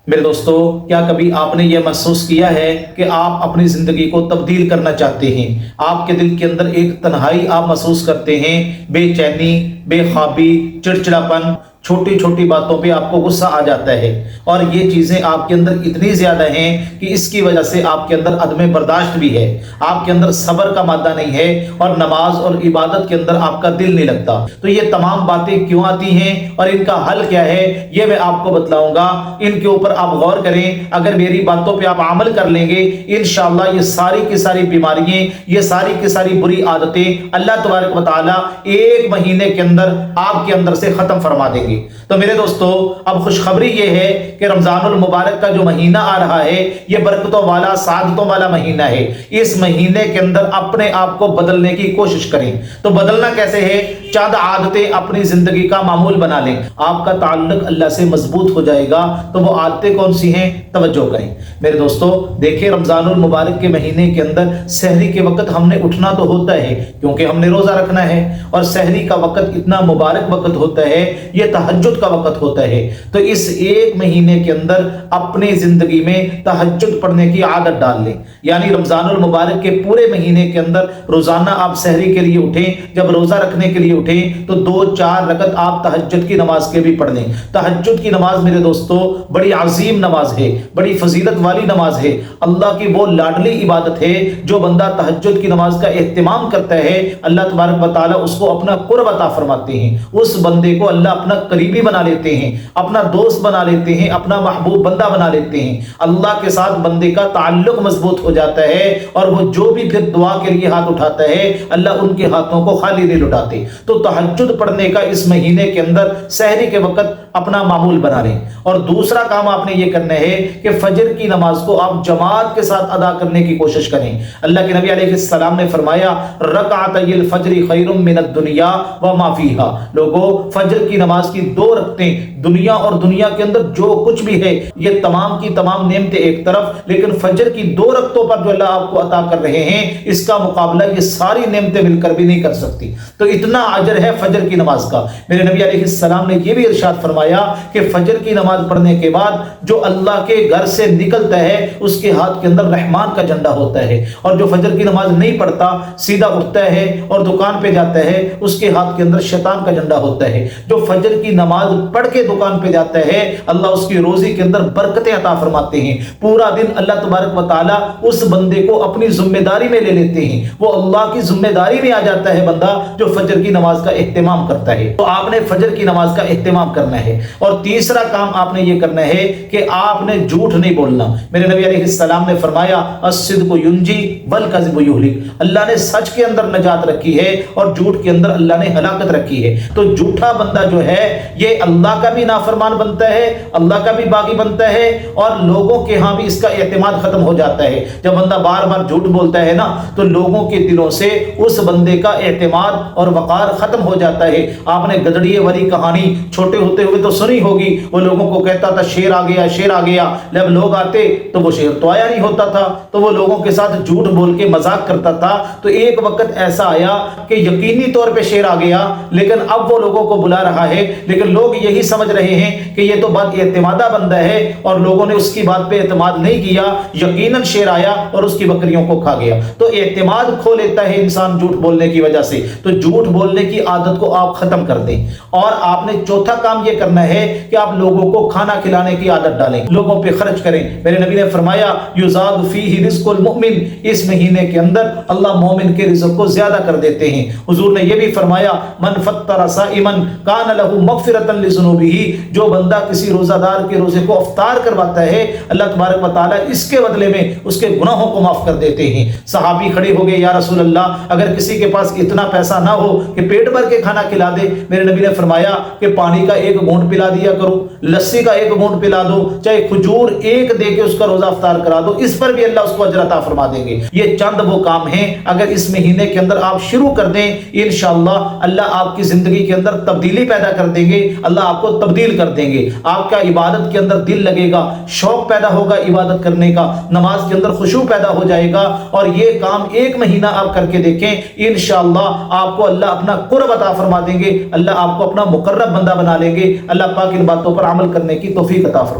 میرے دوستو، کیا کبھی آپ نے یہ محسوس کیا ہے کہ آپ اپنی زندگی کو تبدیل کرنا چاہتے ہیں؟ آپ کے دل کے اندر ایک تنہائی آپ محسوس کرتے ہیں، بے چینی، بے خوابی، چڑچڑاپن، چھوٹی چھوٹی باتوں پہ آپ کو غصہ آ جاتا ہے، اور یہ چیزیں آپ کے اندر اتنی زیادہ ہیں کہ اس کی وجہ سے آپ کے اندر عدم برداشت بھی ہے، آپ کے اندر صبر کا مادہ نہیں ہے، اور نماز اور عبادت کے اندر آپ کا دل نہیں لگتا۔ تو یہ تمام باتیں کیوں آتی ہیں اور ان کا حل کیا ہے، یہ میں آپ کو بتلاؤں گا۔ ان کے اوپر آپ غور کریں، اگر میری باتوں پہ آپ عمل کر لیں گے، انشاءاللہ یہ ساری کی ساری بیماریاں، یہ ساری کی ساری بری عادتیں اللہ تبارک و تعالی ایک مہینے کے اندر آپ کے اندر سے ختم فرما دیں گے۔ تو میرے دوستو، اب خوشخبری یہ ہے کہ رمضان المبارک کا جو مہینہ آ رہا ہے، یہ برکتوں والا، سعادتوں والا مہینہ ہے۔ اس مہینے کے اندر اپنے آپ کو بدلنے کی کوشش کریں۔ تو بدلنا کیسے ہے؟ چند عادتیں اپنی زندگی کا معمول بنا لیں، آپ کا تعلق اللہ سے مضبوط ہو جائے گا۔ تو وہ عادتیں کون سی ہیں؟ توجہ کریں میرے دوستو۔ دیکھیں، رمضان المبارک کے مہینے کے اندر سحری کے وقت ہم نے اٹھنا تو ہوتا ہے، کیونکہ ہم نے روزہ رکھنا ہے، اور سحری کا وقت اتنا مبارک وقت ہوتا ہے، یہ تہجد کا وقت ہوتا ہے۔ تو اس ایک مہینے کے اندر اپنی زندگی میں تہجد پڑھنے کی عادت ڈال لیں، یعنی رمضان المبارک کے پورے مہینے کے اندر روزانہ آپ سحری کے لیے اٹھیں، جب روزہ رکھنے کے لیے اٹھیں تو 2-4 رکعت آپ تہجد کی نماز کے بھی پڑھ لیں۔ تہجد کی نماز میرے دوستو بڑی عظیم نماز ہے، بڑی فضیلت والی نماز ہے، اللہ کی وہ لاڈلی عبادت ہے۔ جو بندہ تہجد کی نماز کا اہتمام کرتا ہے، اللہ تبارک و تعالی اس کو اپنا قرب عطا فرماتے ہیں، اس بندے کو اللہ اپنا قریبی بنا لیتے ہیں، اپنا دوست بنا لیتے ہیں، اپنا محبوب بندہ بنا لیتے ہیں۔ اللہ کے ساتھ بندے کا تعلق مضبوط ہو جاتا ہے، اور وہ جو بھی پھر دعا کے لیے ہاتھ اٹھاتا ہے، اللہ ان کے ہاتھوں کو خالی نہیں لٹاتے۔ تو تہجد پڑھنے کا اس مہینے کے اندر سحری کے وقت اپنا معمول بنا لیں۔ اور دوسرا کام آپ نے یہ کرنا ہے کہ فجر کی نماز کو آپ جماعت کے ساتھ ادا کرنے کی کوشش کریں۔ اللہ کے نبی علیہ السلام نے فرمایا، رکعتي الفجر خیر من الدنیا وما فیہا۔ لوگوں، فجر کی نماز کی 2 رکعتیں، دنیا اور دنیا کے اندر جو کچھ بھی ہے، یہ تمام کی تمام نعمتیں ایک طرف، لیکن فجر کی 2 رکعتوں پر جو اللہ آپ کو عطا کر رہے ہیں، اس کا مقابلہ یہ ساری نعمتیں مل کر بھی نہیں کر سکتی۔ تو اتنا اجر ہے فجر کی نماز کا۔ میرے نبی علیہ السلام نے یہ بھی ارشاد فرمایا کہ فجر کی نماز پڑھنے کے بعد جو اللہ کے گھر سے نکلتا ہے، اس کے ہاتھ کے اندر رحمان کا جھنڈا ہوتا ہے، اور جو فجر کی نماز نہیں پڑھتا، سیدھا اٹھتا ہے اور دکان پہ جاتا ہے، اس کے ہاتھ کے اندر شیطان کا جھنڈا ہوتا ہے۔ جو فجر کی نماز پڑھ کے دکان پہ جاتا ہے، اللہ اس کی روزی کے اندر برکتیں عطا فرماتے ہیں۔ پورا دن اللہ تبارک و تعالی اس بندے کو اپنی ذمہ داری میں لے لیتے ہیں، وہ اللہ کی ذمہ داری میں آ جاتا ہے بندہ جو فجر کی نماز کا اہتمام کرتا ہے۔ تو آپ نے فجر کی نماز کا اہتمام کرنا ہے۔ اور تیسرا کام آپ نے یہ کرنا ہے کہ آپ نے جھوٹ نہیں بولنا۔ میرے نبی علیہ السلام نے فرمایا، الصدق ینجی والکذب یہلک۔ اللہ نے سچ کے اندر نجات رکھی ہے، اور جھوٹ کے اندر اللہ نے ہلاکت رکھی ہے۔ تو جھوٹا بندہ جو ہے، یہ اللہ کا بھی نافرمان بنتا ہے، اللہ کا بھی باغی بنتا ہے، اور لوگوں کے ہاں بھی اس کا اعتماد ختم ہو جاتا ہے۔ جب بندہ بار بار جھوٹ بولتا ہے نا، تو لوگوں کے دلوں سے اس بندے کا اعتماد اور وقار ختم ہو جاتا ہے۔ آپ نے گدڑیے والی کہانی چھوٹے ہوتے ہوئے تو سنی ہوگی، وہ لوگوں کو کہتا تھا شیر آ گیا، شیر آ گیا۔ جب لوگ آتے تو وہ شیر تو آیا نہیں ہوتا تھا، تو وہ لوگوں کے ساتھ جھوٹ بول کے مذاق کرتا تھا۔ تو ایک وقت ایسا آیا کہ یقینی طور پہ شیر آ گیا، لیکن اب وہ لوگوں کو بلا رہا ہے، لیکن لوگ یہی سمجھ رہے ہیں کہ یہ تو بد اعتمادہ بندہ ہے، اور لوگوں نے اس کی بات پہ اعتماد نہیں کیا۔ یقیناً شیر آیا اور اس کی بکریوں کو کھا گیا۔ تو اعتماد کھو لیتا ہے انسان جھوٹ بولنے کی وجہ سے۔ تو جھوٹ بولنے کی عادت کو آپ ختم کر دیں۔ اور آپ نے چوتھا کام یہ کرنا ہے کہ آپ لوگوں کو کھانا کھلانے کی عادت ڈالیں، لوگوں پہ خرچ کریں۔ میرے نبی نے فرمایا، یزاد فیہ رزق المؤمن۔ اس مہینے کے اندر اللہ مومن کے رزق کو زیادہ کر دیتے ہیں۔ حضور نے یہ بھی فرمایا، من فطر صائما کان له مغفرۃ لذنوبہ۔ جو بندہ کسی روزہ دار کے روزے کو افطار کرواتا ہے، اللہ تبارک و تعالی اس کے بدلے میں اس کے گناہوں کو معاف کر دیتے ہیں۔ صحابی کھڑے ہو گئے، یا رسول اللہ، اگر کسی کے پاس اتنا پیسہ نہ ہو کہ پیٹ بھر کے کھانا کھلا دے، میرے نبی نے فرمایا کہ پانی کا 1 گھونٹ پلا دیا کرو، لسی کا 1 گھونٹ پلا دو، چاہے کھجور 1 دے کے اس کا روزہ افطار کرا دو، اس پر بھی اللہ اس کو اجر عطا فرما دیں گے۔ یہ چند وہ کام ہیں، اگر اس مہینے کے اندر آپ شروع کر دیں، انشاءاللہ اللہ آپ کی زندگی کے اندر تبدیلی پیدا کر دیں گے، اللہ آپ کو تبدیل کر دیں گے۔ آپ کا عبادت کے اندر دل لگے گا، شوق پیدا ہوگا عبادت کرنے کا، نماز کے اندر خشوع پیدا ہو جائے گا، اور یہ کام 1 مہینہ آپ کر کے دیکھیں، انشاءاللہ آپ کو اللہ اپنا قرب عطا فرما دیں گے، اللہ آپ کو اپنا مقرب بندہ بنا لیں گے۔ اللہ پاک ان باتوں پر عمل کرنے کی توفیق عطا فرمائے۔